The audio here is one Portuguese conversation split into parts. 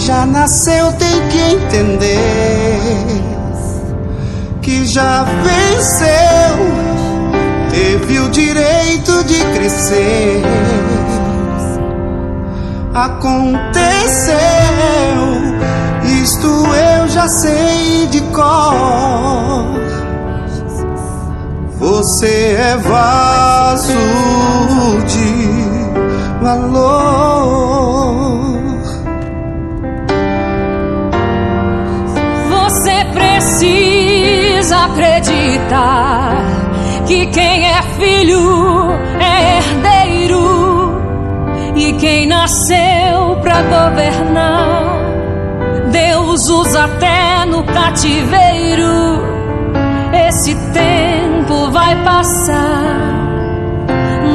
já nasceu tem que entender que já venceu, teve o direito de crescer. Aconteceu, isto eu já sei de cor. Você é vaso de valor. Você precisa acreditar que quem é filho é herdeiro, e quem nasceu pra governar, Deus usa até no cativeiro. Esse tempo vai passar,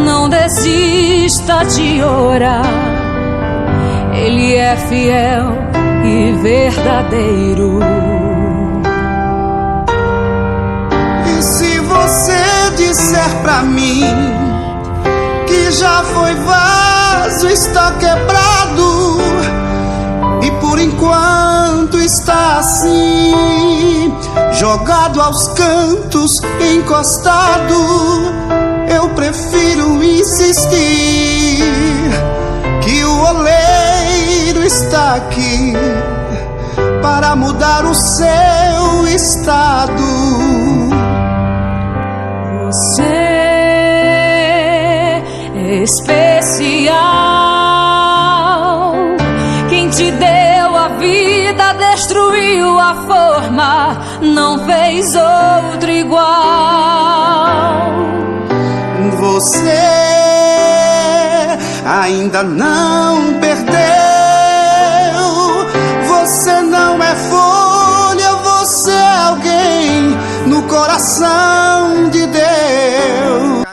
não desista de orar. Ele é fiel e verdadeiro. E se você disser pra mim que já foi vaso, está quebrado, e por enquanto está assim, jogado aos cantos, encostado, eu prefiro insistir que o oleiro está aqui para mudar o seu estado. Você é especial. Quem te deu a vida destruiu a forma, não fez outro igual. Você ainda não perdeu. Você não é folha, você é alguém no coração de